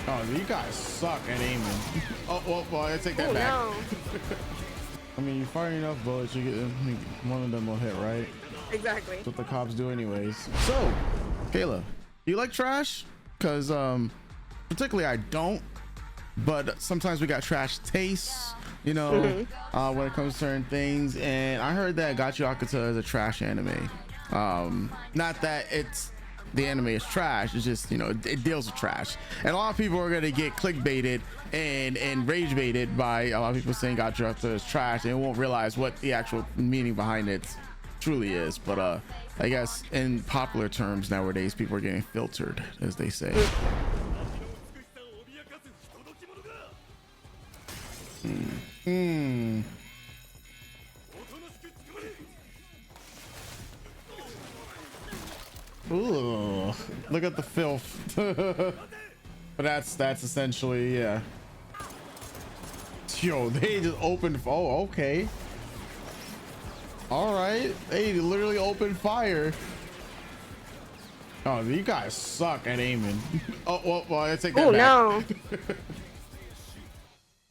Oh, you guys suck at aiming. Oh, well, I take that back. No. I mean, you fire enough bullets, you get one of them will hit, right? Exactly. That's what the cops do anyways. So, Kayla, do you like trash? Because particularly I don't, but sometimes we got trash tastes, you know, when it comes to certain things. And I heard that Gachiakuta is a trash anime. Not that it's the anime is trash, it's just, you know, it deals with trash, and a lot of people are gonna get clickbaited and rage baited by a lot of people saying Gachiakuta is trash, and won't realize what the actual meaning behind it truly is. But I guess in popular terms nowadays, people are getting filtered, as they say. Ooh, look at the filth. But that's essentially, yeah. Yo, they just opened. Oh, okay. All right, they literally opened fire. Oh, you guys suck at aiming. Oh, well, I take that back. No.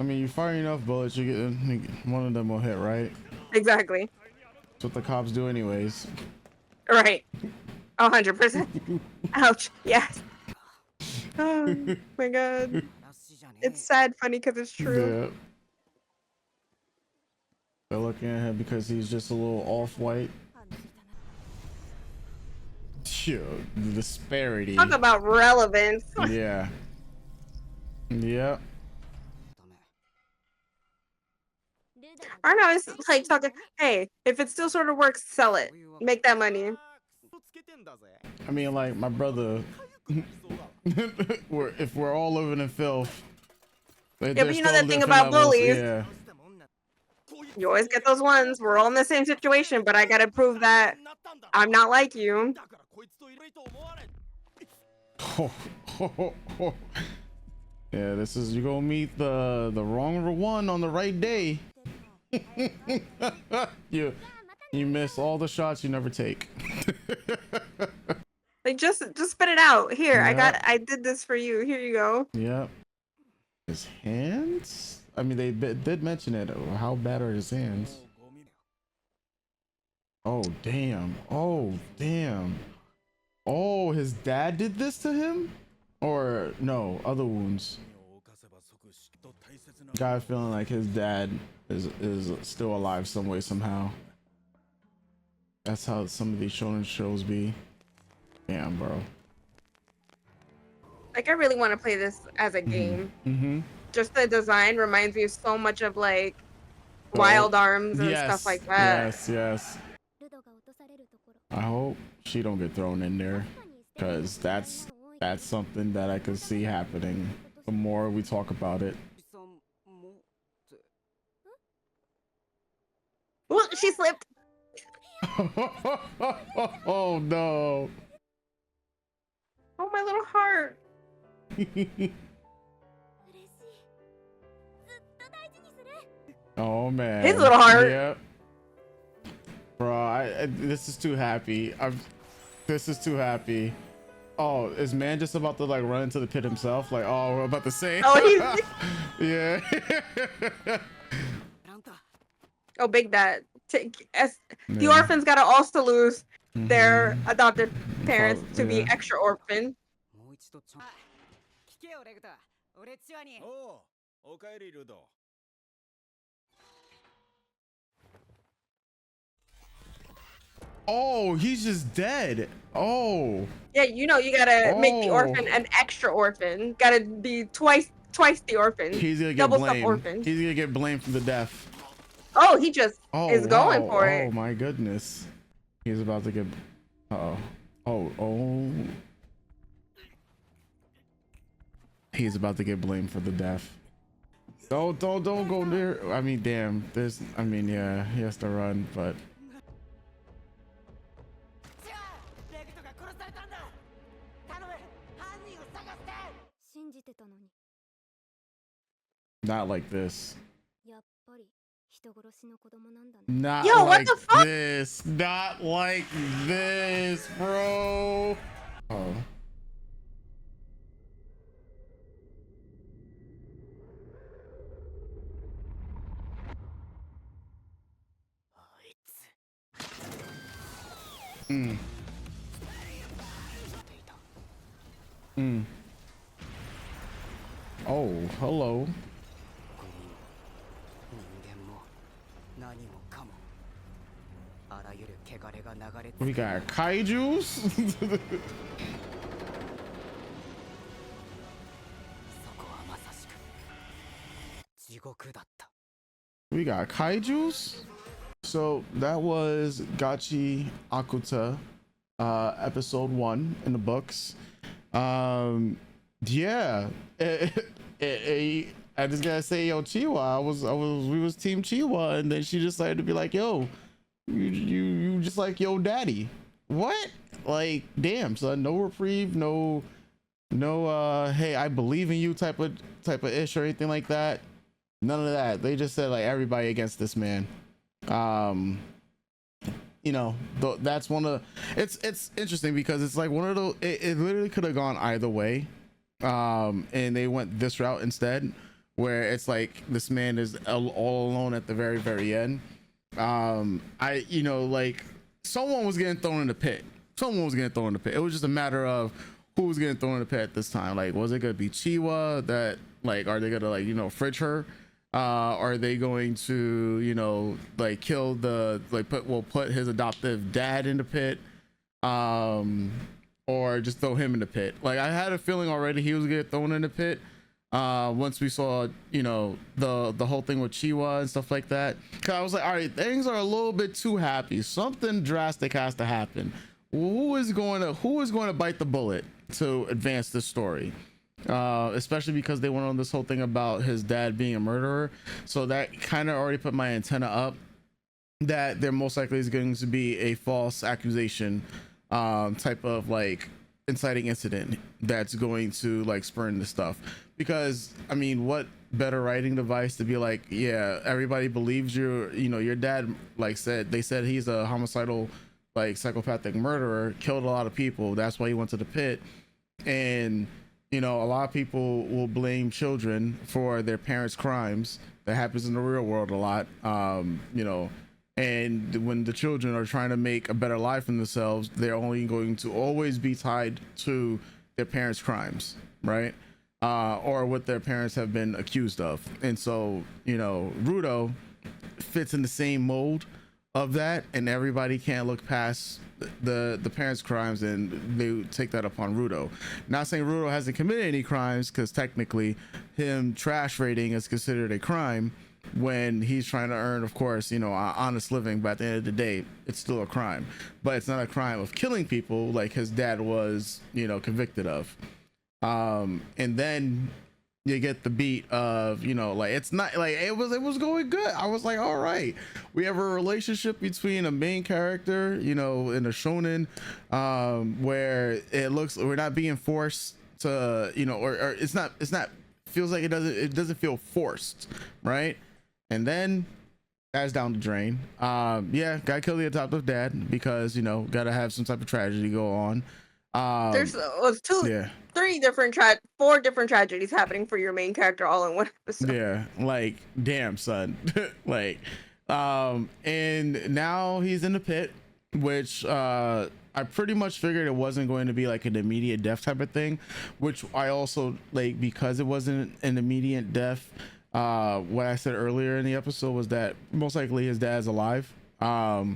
I mean, you fire enough bullets, you get one of them will hit, right? Exactly. That's what the cops do anyways. Right. 100%. Ouch. Yes. Oh my god. It's sad funny because it's true. Yeah. They're looking at him because he's just a little off-white. Yo, the disparity. Talk about relevance. Yeah. Yep. I know, it's like talking, hey, if it still sort of works, sell it. Make that money. I mean, like, my brother, if we're all living in filth. Yeah, but you know that thing about bullies. Yeah. You always get those ones. We're all in the same situation, but I gotta prove that I'm not like you. Yeah, this is, you gonna meet the wrong one on the right day. you miss all the shots you never take. Like just spit it out. Here, Yeah. I did this for you. Here you go. Yep. His hands? I mean, they did mention it. How bad are his hands? Oh, damn. Oh, damn. Oh, his dad did this to him? Or no, other wounds. Guy feeling like his dad is still alive some way, somehow. That's how some of these shonen shows be. Damn, bro. Like, I really want to play this as a game. Mm-hmm. Just the design reminds me so much of like Wild Arms and stuff like that. Yes. I hope she don't get thrown in there, because that's something that I could see happening the more we talk about it. Well, she slipped. Oh no. Oh, my little heart. Oh man. His little heart. Yep. Bro, this is too happy. This is too happy. Oh, is man just about to like run into the pit himself? Like, oh, we're about to say. Oh, he's yeah. Oh, big dad. The orphans gotta also lose their adopted parents to be extra orphan. Oh, he's just dead. Oh. Yeah, you know you gotta make the orphan an extra orphan. Gotta be twice the orphan. He's gonna get double blamed. orphan. He's gonna get blamed for the death. Oh, he just is going for it. Oh my goodness. He's about to get. Oh. He's about to get blamed for the death. Don't go there. I mean, damn. Yeah, he has to run, but. Not like this. Not Yo, like what the fuck? this. Not like this, bro. Oh. Mm. Mm. Oh, hello. We got kaijus. We got kaijus. So that was Gachiakuta, episode 1 in the books. Yeah, I just gotta say, yo, Chiwa, we was team Chiwa, and then she decided to be like, yo, you just like yo daddy. What? Like, damn, son, no reprieve, no, hey, I believe in you type of ish or anything like that. None of that. They just said like everybody against this man. You know, that's one of it's interesting because it's like one of those, it literally could have gone either way, and they went this route instead, where it's like this man is all alone at the very end. You know, like someone was getting thrown in the pit. It was just a matter of who was getting thrown in the pit at this time. Like, was it gonna be Chiwa? That, like, are they gonna, like, you know, fridge her? Are they going to, you know, like kill the, like, put his adoptive dad in the pit, or just throw him in the pit? Like, I had a feeling already he was gonna get thrown in the pit once we saw, you know, the whole thing with Chiwa and stuff like that. Cause I was like, all right, things are a little bit too happy. Something drastic has to happen. Who is going to bite the bullet to advance this story? Especially because they went on this whole thing about his dad being a murderer, so that kind of already put my antenna up that there most likely is going to be a false accusation, type of like inciting incident that's going to like spurn this stuff. Because I mean, what better writing device to be like, yeah, everybody believes you know, your dad, like, they said he's a homicidal, like, psychopathic murderer, killed a lot of people, that's why he went to the pit. And you know, a lot of people will blame children for their parents' crimes. That happens in the real world a lot. You know, and when the children are trying to make a better life for themselves, they're only going to always be tied to their parents' crimes, right? Or what their parents have been accused of. And so, you know, Rudo fits in the same mold of that, and everybody can't look past the parents' crimes, and they take that upon Rudo. Not saying Rudo hasn't committed any crimes, because technically him trash rating is considered a crime when he's trying to earn, of course, you know, an honest living. But at the end of the day, it's still a crime. But it's not a crime of killing people like his dad was, you know, convicted of. And then you get the beat of, you know, like, it's not like it was going good. I was like, all right, we have a relationship between a main character, you know, in a shonen, where it looks, we're not being forced to, you know, or it's not feels like it doesn't feel forced, right? And then that's down the drain. Yeah, gotta kill the adoptive dad because, you know, gotta have some type of tragedy go on. There's four different tragedies happening for your main character all in one episode. Yeah, like, damn, son. Like, and now he's in the pit, which I pretty much figured it wasn't going to be like an immediate death type of thing, which I also like, because it wasn't an immediate death. What I said earlier in the episode was that most likely his dad's alive, but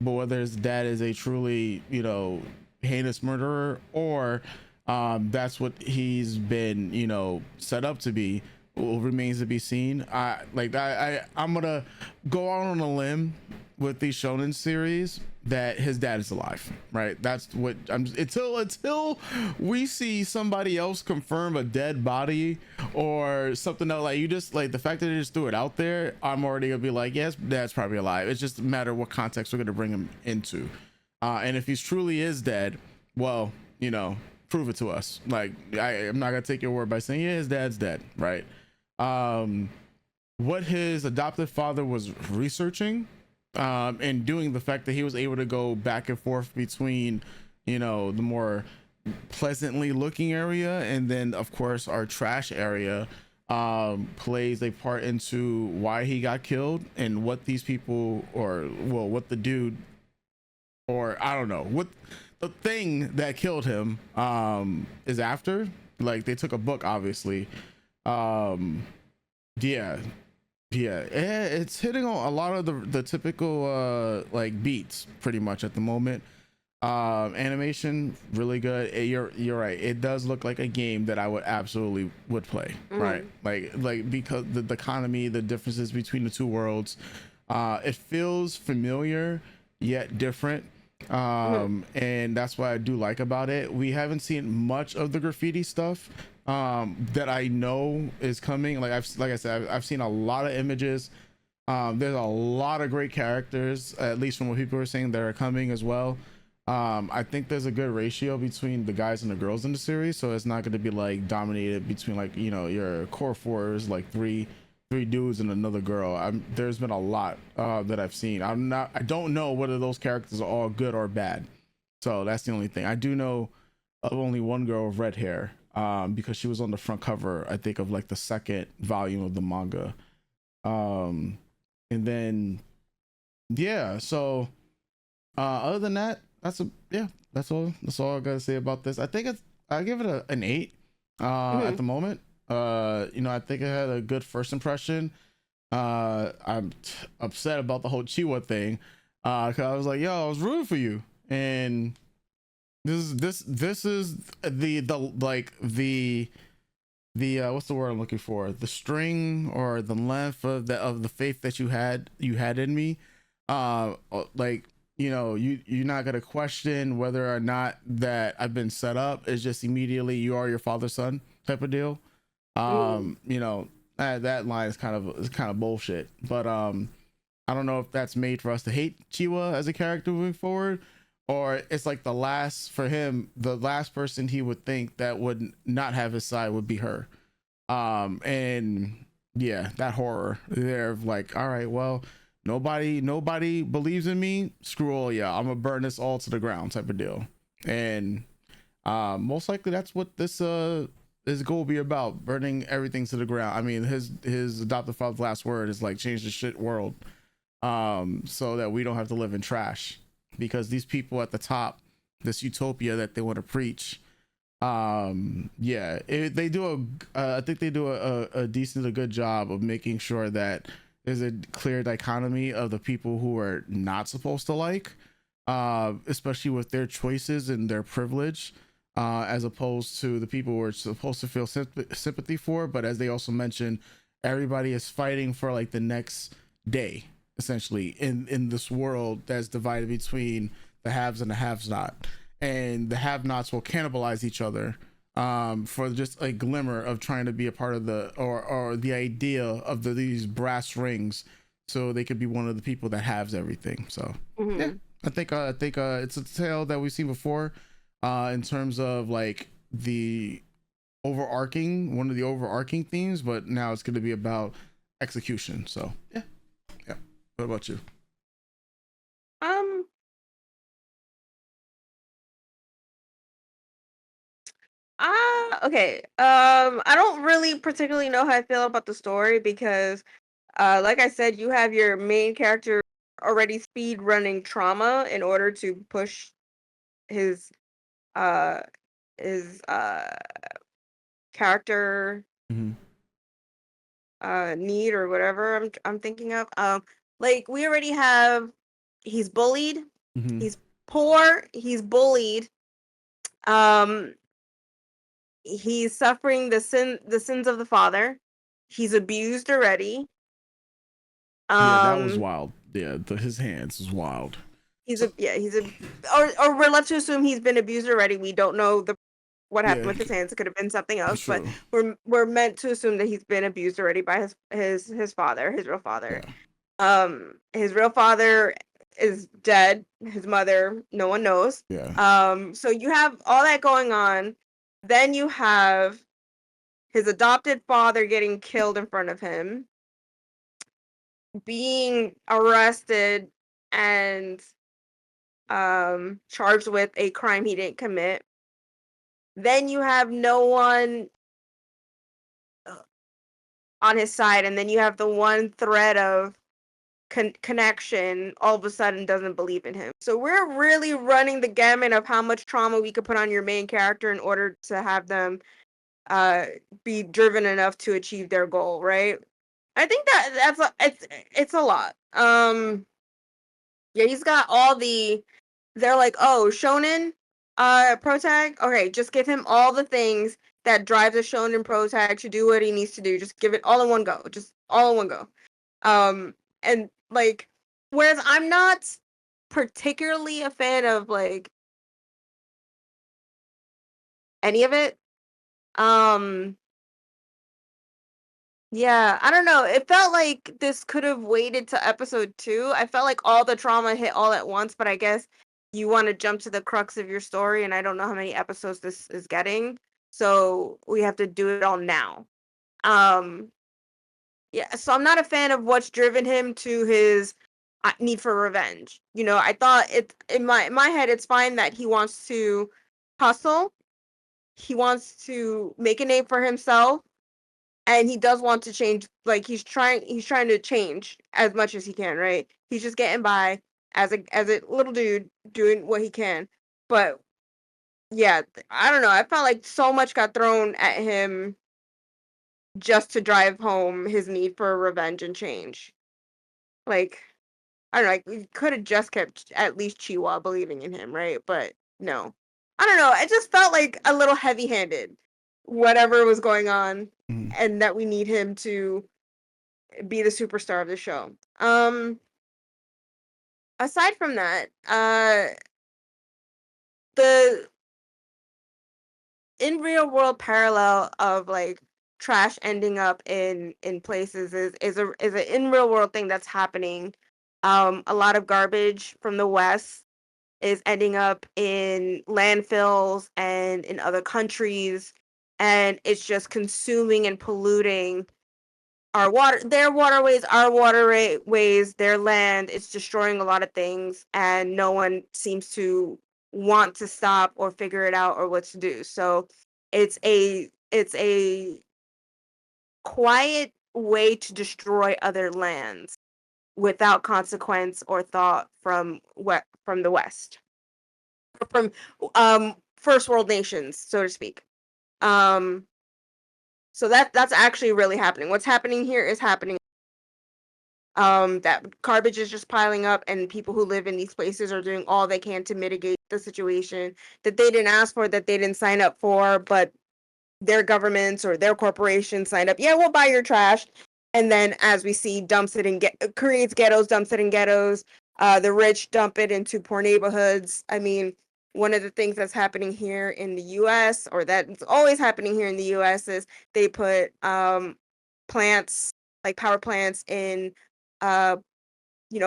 whether his dad is a truly, you know, heinous murderer, or that's what he's been, you know, set up to be, remains to be seen. I'm gonna go out on a limb with these shonen series that his dad is alive, right? That's what I'm, until we see somebody else confirm a dead body or something else. Like, you just, like, the fact that they just threw it out there, I'm already gonna be like, yes, dad's probably alive. It's just a matter of what context we're gonna bring him into. And if he's truly is dead, well, you know, prove it to us. Like, I'm not gonna take your word by saying, yeah, his dad's dead, right? What his adoptive father was researching, and doing, the fact that he was able to go back and forth between, you know, the more pleasantly looking area and then, of course, our trash area, plays a part into why he got killed and what these people, or, well, what the dude or I don't know what the thing that killed him is after. Like they took a book, obviously. Um, yeah, yeah, it's hitting on a lot of the typical like beats pretty much at the moment. Animation really good. You're right. It does look like a game that I would absolutely would play. Right, like because the economy, the differences between the two worlds, it feels familiar yet different. And that's what I do like about it. We haven't seen much of the graffiti stuff that I know is coming. Like I said, I've seen a lot of images. There's a lot of great characters, at least from what people are saying, that are coming as well. I think there's a good ratio between the guys and the girls in the series, so it's not going to be like dominated between like your core fours, like three dudes and another girl. There's been a lot that I've seen. I don't know whether those characters are all good or bad, so that's the only thing. I do know of only one girl with red hair because she was on the front cover, I think, of like the second volume of the manga. And then yeah, so other than that, that's all I gotta say about this. I give it an 8 at the moment. I think it had a good first impression. I'm upset about the whole Chiwa thing because I was like, yo, I was rooting for you, and this is the what's the word I'm looking for, the string or the length of the faith that you had in me. Like, you're not gonna question whether or not that I've been set up. It's just immediately you are your father's son type of deal. That line is kind of bullshit, but I don't know if that's made for us to hate Chiwa as a character moving forward, or it's like the last person he would think that would not have his side would be her. And yeah, that horror there of like, all right, well, nobody believes in me, screw all, yeah, I'm gonna burn this all to the ground type of deal. And most likely that's what this goal will be about, burning everything to the ground. I mean, his adopted father's last word is like, change the shit world, so that we don't have to live in trash, because these people at the top, this utopia that they want to preach, they do I think they do a good job of making sure that there's a clear dichotomy of the people who are not supposed to like, especially with their choices and their privilege, as opposed to the people who are supposed to feel sympathy for. But as they also mentioned, everybody is fighting for like the next day, essentially, in this world that's divided between the haves and the haves not, and the have nots will cannibalize each other for just a glimmer of trying to be a part of the idea of these brass rings, so they could be one of the people that has everything. So yeah, I think it's a tale that we've seen before, in terms of like one of the overarching themes, but now it's going to be about execution. So yeah. What about you? Okay. I don't really particularly know how I feel about the story because, like I said, you have your main character already speed running trauma in order to push his uh his character Mm-hmm. need or whatever I'm thinking of. Like we already have, he's bullied, Mm-hmm. he's poor, he's bullied. Um, he's suffering the sins of the father. He's abused already. Yeah, that was Um, wild. Yeah, his hands was wild. he's So a yeah, he's a or we're left to assume he's been abused already. We don't know what happened yeah, with his hands. It could have been something else, but true. we're meant to assume that he's been abused already by his father, his real father. Yeah. His real father is dead. His mother, no one knows. Yeah. So you have all that going on. Then you have his adopted father getting killed in front of him, being arrested and charged with a crime he didn't commit. Then you have no one on his side, and then you have the one thread of connection all of a sudden doesn't believe in him. So we're really running the gamut of how much trauma we could put on your main character in order to have them be driven enough to achieve their goal, right? I think it's a lot. Yeah, he's got all the. They're like, oh, shonen, protag. Okay, just give him all the things that drive the shonen protag to do what he needs to do. Just give it all in one go. Just all in one go. And like, whereas I'm not particularly a fan of like any of it. Um, Yeah, I don't know. It felt like this could have waited to episode 2. I felt like all the trauma hit all at once, but I guess you want to jump to the crux of your story, and I don't know how many episodes this is getting, so we have to do it all now. Um, yeah, so I'm not a fan of what's driven him to his need for revenge. You know, I thought it in my head, it's fine that he wants to hustle, he wants to make a name for himself, and he does want to change. Like he's trying to change as much as he can, right? He's just getting by as a little dude doing what he can. But yeah, I don't know, I felt like so much got thrown at him just to drive home his need for revenge and change. Like, I don't know, like we could have just kept at least Chiwa believing in him, right? But no, I don't know, it just felt like a little heavy handed, whatever was going on, Mhm. and that we need him to be the superstar of the show. Aside from that, the in real world parallel of like trash ending up in places is an in real world thing that's happening. A lot of garbage from the West is ending up in landfills and in other countries, and it's just consuming and polluting our water, their waterways, our waterways, their land. It's destroying a lot of things, and no one seems to want to stop or figure it out or what to do. So it's a quiet way to destroy other lands without consequence or thought from the West, from first world nations, so to speak. Um, so that's actually really happening. What's happening here is happening. That garbage is just piling up, and people who live in these places are doing all they can to mitigate the situation that they didn't ask for, that they didn't sign up for, but their governments or their corporations signed up. Yeah, we'll buy your trash, and then as we see, dumps it in creates ghettos, dumps it in ghettos. The rich dump it into poor neighborhoods. I mean, one of the things that's happening here in the U.S., or that's always happening here in the U.S., is they put plants, like power plants, in uh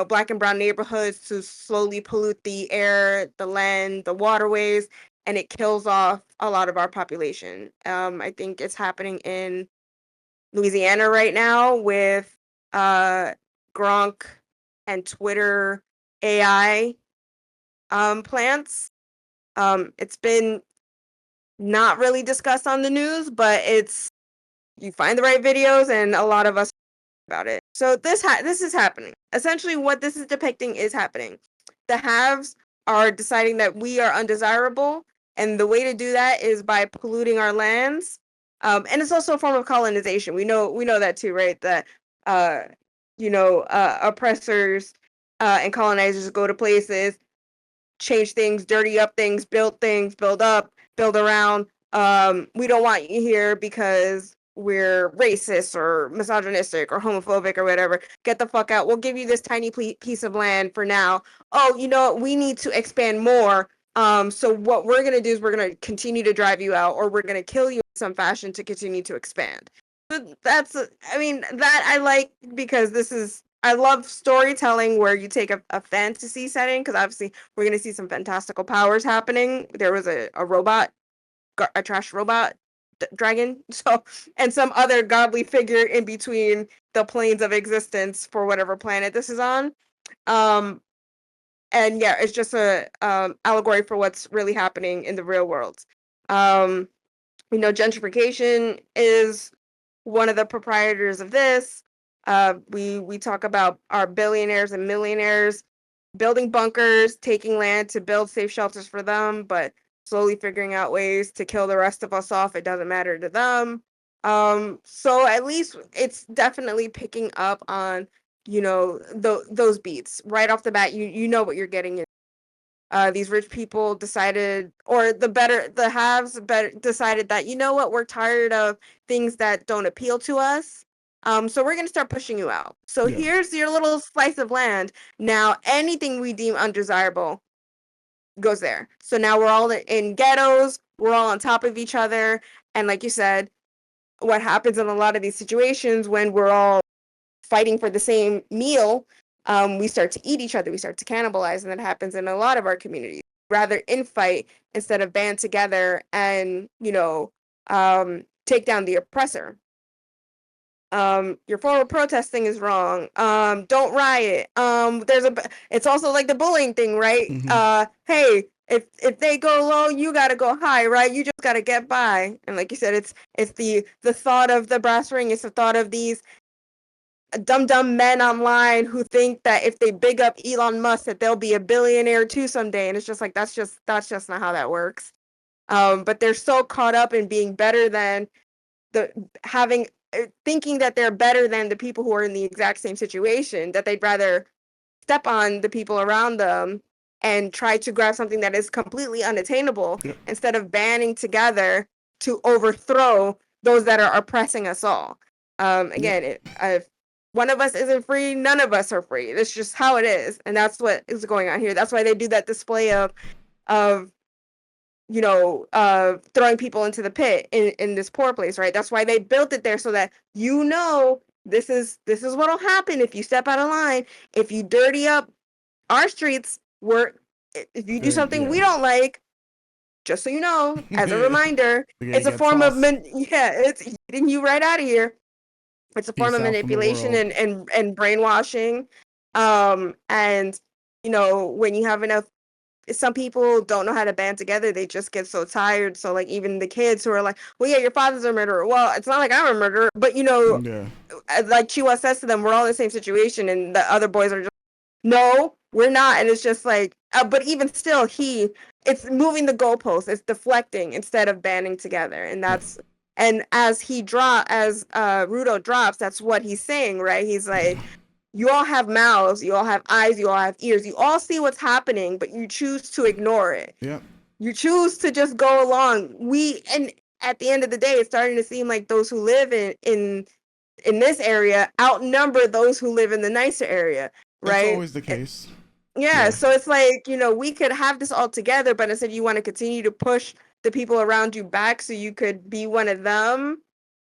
black and brown neighborhoods to slowly pollute the air, the land, the waterways, and it kills off a lot of our population. I think it's happening in Louisiana right now with uh, Gronk and Twitter AI plants. It's been not really discussed on the news, but you find the right videos, and a lot of us about it. So this is happening. Essentially, what this is depicting is happening. The haves are deciding that we are undesirable, and the way to do that is by polluting our lands. And it's also a form of colonization. We know that too, right? That uh, oppressors and colonizers go to places, change things, dirty up things, build up, build around. We don't want you here because we're racist or misogynistic or homophobic or whatever. Get the fuck out. We'll give you this tiny piece of land for now. Oh, you know what? We need to expand more. So what we're gonna do is we're gonna continue to drive you out, or we're gonna kill you in some fashion to continue to expand. I mean, that I like, because I love storytelling where you take a fantasy setting, because obviously we're going to see some fantastical powers happening. There was a robot, a trash robot dragon, so, and some other godly figure in between the planes of existence for whatever planet this is on. Um, and yeah, it's just a allegory for what's really happening in the real world. Um, gentrification is one of the proprietors of this. We talk about our billionaires and millionaires building bunkers, taking land to build safe shelters for them, but slowly figuring out ways to kill the rest of us off. It doesn't matter to them. So at least it's definitely picking up on, those beats right off the bat. You know what you're getting in. These rich people decided, or the haves better decided that, you know what, we're tired of things that don't appeal to us. So we're gonna start pushing you out. So Yeah. here's your little slice of land. Now anything we deem undesirable goes there. So now we're all in ghettos. We're all on top of each other. And like you said, what happens in a lot of these situations when we're all fighting for the same meal, we start to eat each other, we start to cannibalize, and that happens in a lot of our communities. Rather infight instead of band together and, take down the oppressor. Your form of protesting is wrong. Don't riot. It's also like the bullying thing, right? Mm-hmm. Hey, if they go low, you gotta go high, right? You just gotta get by. And like you said, it's the thought of the brass ring. It's the thought of these dumb men online who think that if they big up Elon Musk, that they'll be a billionaire too someday. And it's just like that's just not how that works. But they're so caught up in being better than the having thinking that they're better than the people who are in the exact same situation, that they'd rather step on the people around them and try to grab something that is completely unattainable Yep. instead of banding together to overthrow those that are oppressing us all. Yep. Again, if one of us isn't free, none of us are free. That's just how it is, and that's what is going on here. That's why they do that display of throwing people into the pit in this poor place, right? That's why they built it there, so that this is what'll happen if you step out of line, if you dirty up our streets, if you do something Yeah. we don't like, just so you know, as a You're reminder, gonna it's a get form of tossed. it's getting you right out of here. It's a form Peace of out from the manipulation world. and brainwashing. And when you have enough, some people don't know how to band together. They just get so tired. So like even the kids who are like, well, yeah, your father's a murderer. Well, it's not like I'm a murderer, but Yeah. like Chiwa says to them, we're all in the same situation, and the other boys are just, no, we're not. And it's just like, but even still, it's moving the goalposts. It's deflecting instead of banding together, and Yeah. as Rudo drops, that's what he's saying, right? He's like, you all have mouths, you all have eyes, you all have ears, you all see what's happening, but you choose to ignore it. Yep. You choose to just go along. And at the end of the day, it's starting to seem like those who live in this area outnumber those who live in the nicer area, That's right? always the case. Yeah, Yeah. so it's like, we could have this all together, but instead you want to continue to push the people around you back so you could be one of them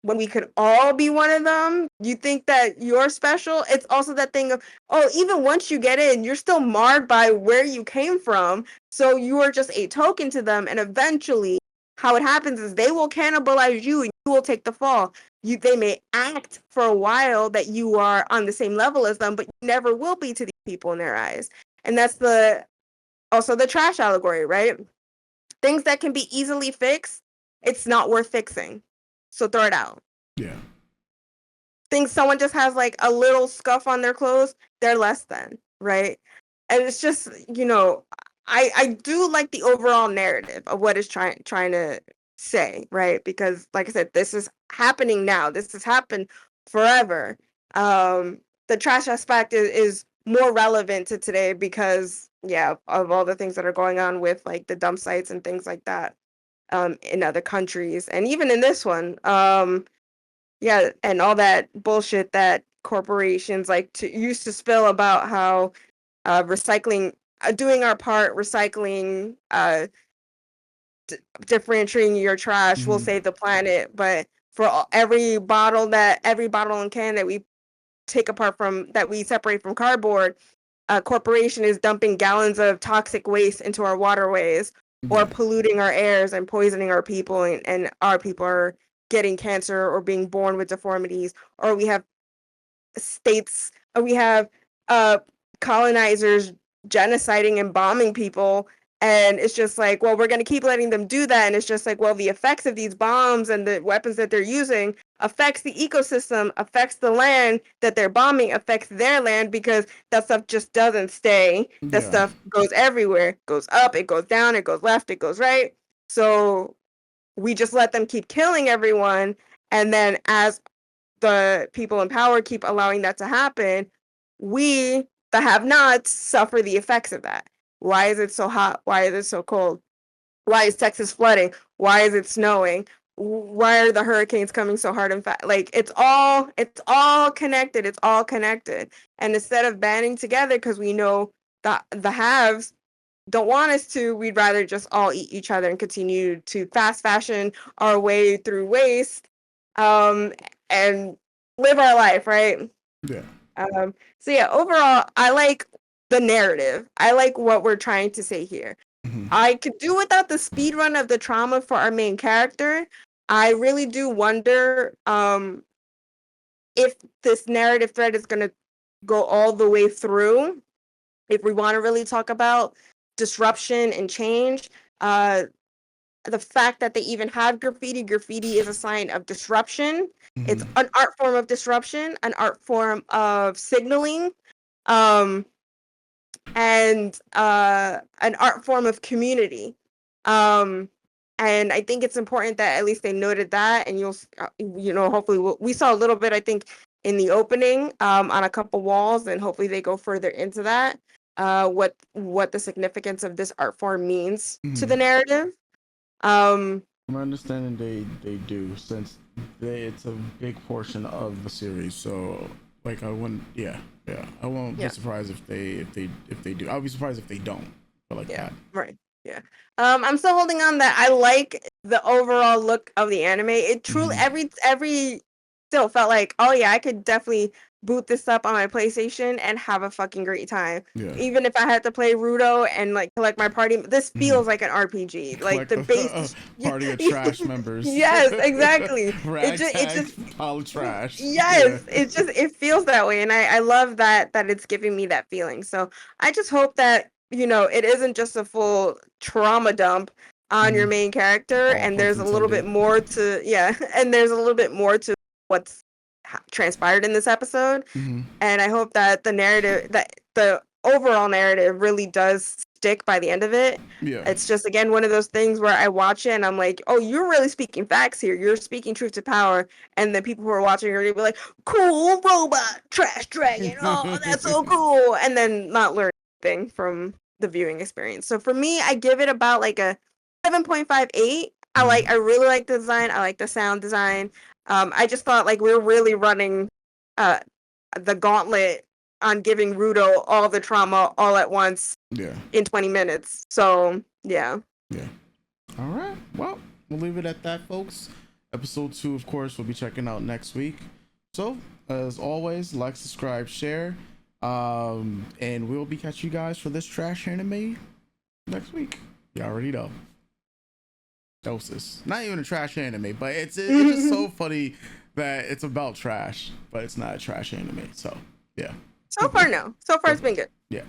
when we could all be one of them. You think that you're special. It's also that thing of, oh, even once you get in, you're still marred by where you came from. So you are just a token to them. And eventually, how it happens is they will cannibalize you and you will take the fall. They may act for a while that you are on the same level as them, but you never will be to these people in their eyes. And that's also the trash allegory, right? Things that can be easily fixed, it's not worth fixing. So throw it out. Yeah. Things someone just has like a little scuff on their clothes, they're less than, right? And it's just, I do like the overall narrative of what it's trying to say, right? Because like I said, this is happening now. This has happened forever. The trash aspect is more relevant to today because of all the things that are going on with like the dump sites and things like that in other countries and even in this one. Yeah, and all that bullshit that corporations like to used to spill about how recycling, doing our part, recycling, differentiating your trash will Mm-hmm. save the planet. But for every bottle and can that we take apart from that we separate from cardboard, a corporation is dumping gallons of toxic waste into our waterways or Yeah. polluting our airs and poisoning our people, and our people are getting cancer or being born with deformities, or we have states, or we have uh colonizers genociding and bombing people, And it's just like, well, we're going to keep letting them do that. And it's just like, well, the effects of these bombs and the weapons that they're using affects the ecosystem, affects the land that they're bombing, affects their land, because that stuff just doesn't stay. That Yeah. stuff goes everywhere, it goes up, it goes down, it goes left, it goes right. So we just let them keep killing everyone. And then as the people in power keep allowing that to happen, we, the have-nots, suffer the effects of that. Why is it so hot? Why is it so cold? Why is Texas flooding? Why is it snowing? Why are the hurricanes coming so hard and fast? Like, it's all connected. It's all connected. And instead of banding together, because we know that the haves don't want us to, we'd rather just all eat each other and continue to fast fashion our way through waste, and live our life, right? Yeah. So yeah, overall, I like the narrative. I like what we're trying to say here. Mhm. I could do without the speed run of the trauma for our main character. I really do wonder if this narrative thread is going to go all the way through. If we want to really talk about disruption and change, the fact that they even have graffiti is a sign of disruption. It's an art form of disruption, an art form of signaling, um, and an art form of community. And I think it's important that at least they noted that, and hopefully we saw a little bit, I think, in the opening, on a couple walls, and hopefully they go further into that, what the significance of this art form means to the narrative. My understanding, they do, since it's a big portion of the series. So like I wouldn't, I won't be surprised if they do. I'll be surprised if they don't. But like that. Right. Yeah. I'm still holding on that I like the overall look of the anime. It truly every still felt like, oh yeah, I could definitely boot this up on my PlayStation and have a fucking great time. Yeah. Even if I had to play Rudo and like collect my party, this feels like an RPG. Like the base party of trash members. Yes, exactly. Ragtag pile of trash. Yes, it feels that way, and I love that it's giving me that feeling. So I just hope that it isn't just a full trauma dump on your main character, All and puns there's a little bit intended. more to and there's a little bit more to what's transpired in this episode. And I hope that the overall narrative really does stick by the end of it. Yeah. It's just, again, one of those things where I watch it and I'm like, oh, you're really speaking facts here. You're speaking truth to power. And the people who are watching are gonna be like, cool robot, trash dragon. Oh, that's so cool. And then not learn anything from the viewing experience. So for me, I give it about like a 7.58. I really like the design. I like the sound design. I just thought like we're really running the gauntlet on giving Rudo all the trauma all at once in 20 minutes. So, yeah. Yeah. All right. Well, we'll leave it at that, folks. Episode 2, of course, we'll be checking out next week. So, as always, like, subscribe, share. And we'll be catching you guys for this trash anime next week. You already know. Doses. Not even a trash anime, but it's just so funny that it's about trash, but it's not a trash anime. So, yeah. So far, no. So far, it's been good. Yeah.